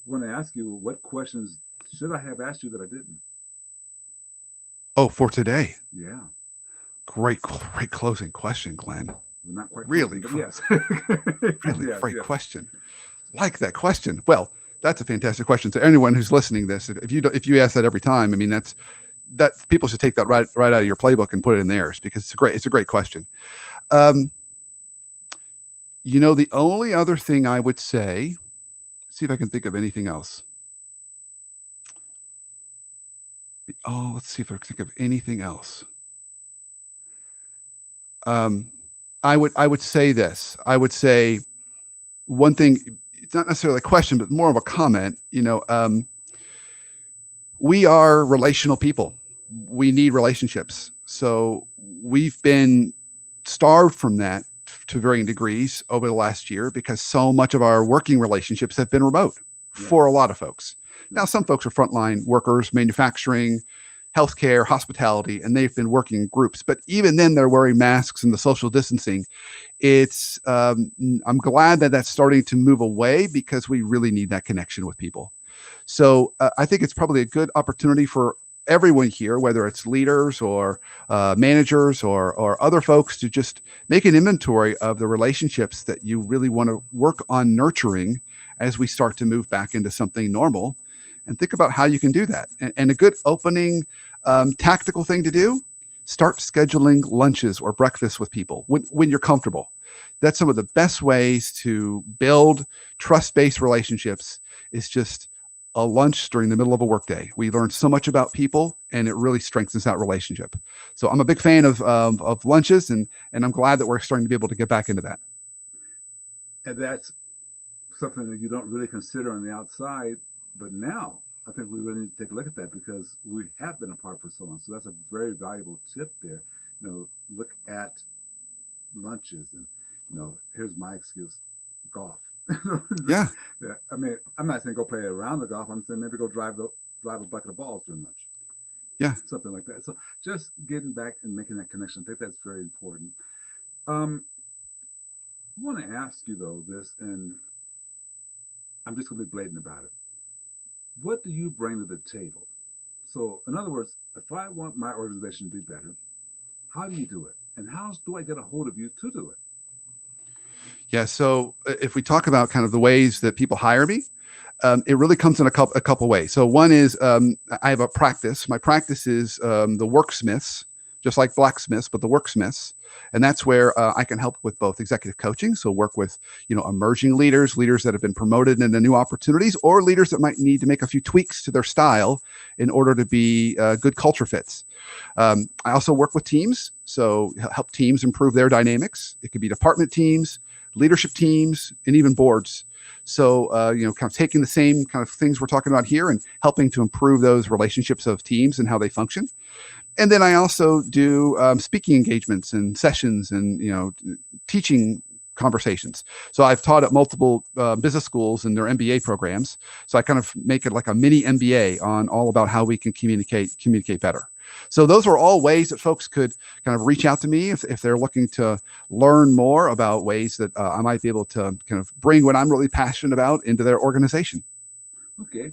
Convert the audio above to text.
want to ask you, what questions should I have asked you that I didn't? Oh, for today. Yeah, Great closing question, Glenn. not quite Really, closing, but yes. really Yes, great yes. question. Like that question. Well, that's a fantastic question. So anyone who's listening to this, if you ask that every time, I mean that people should take that right out of your playbook and put it in theirs because it's a great question. Um, the only other thing I would say, see if I can think of anything else. Oh, let's see if I can think of anything else. Um, I would say this. I would say one thing. It's not necessarily a question, but more of a comment. We are relational people. We need relationships. So we've been starved from that to varying degrees over the last year because so much of our working relationships have been remote for a Yes, lot of folks. Now, yes, some folks are frontline workers, manufacturing, healthcare, hospitality, and they've been working in groups. But even then, they're wearing masks and the social distancing. It's I'm glad that that's starting to move away because we really need that connection with people. So I think it's probably a good opportunity for everyone here, whether it's leaders or managers or other folks, to just make an inventory of the relationships that you really want to work on nurturing as we start to move back into something normal, and think about how you can do that. And a good opening tactical thing to do: start scheduling lunches or breakfasts with people when you're comfortable. That's some of the best ways to build trust-based relationships. Is just a lunch during the middle of a workday. We learn so much about people, and it really strengthens that relationship. So I'm a big fan of lunches, and I'm glad that we're starting to be able to get back into that. and that's something that you don't really consider on the outside, but now I think we really need to take a look at that because we have been apart for so long. So that's a very valuable tip there. Look at lunches and here's my excuse: golf. Yeah, Yeah, I mean, I'm not saying go play around the golf. I'm saying maybe go drive a bucket of balls during lunch, yeah, something like that. So just getting back and making that connection, I think that's very important. Um, I want to ask you though this, and I'm just going to be blatant about it. What do you bring to the table? So, in other words, if I want my organization to be better, how do you do it? And how do I get a hold of you to do it? yeah. So if we talk about kind of the ways that people hire me, it really comes in a couple ways. So one is I have a practice. My practice is the worksmiths, just like blacksmiths, but the worksmiths, and that's where I can help with both executive coaching. So work with emerging leaders, leaders that have been promoted into new opportunities, or leaders that might need to make a few tweaks to their style in order to be good culture fits. I also work with teams, so help teams improve their dynamics. It could be department teams, leadership teams, and even boards. So, kind of taking the same kind of things we're talking about here and helping to improve those relationships of teams and how they function. And then I also do speaking engagements and sessions and, teaching conversations. So I've taught at multiple business schools and their MBA programs. So I kind of make it like a mini MBA on all about how we can communicate better. So those are all ways that folks could kind of reach out to me if they're looking to learn more about ways that I might be able to kind of bring what I'm really passionate about into their organization. Okay.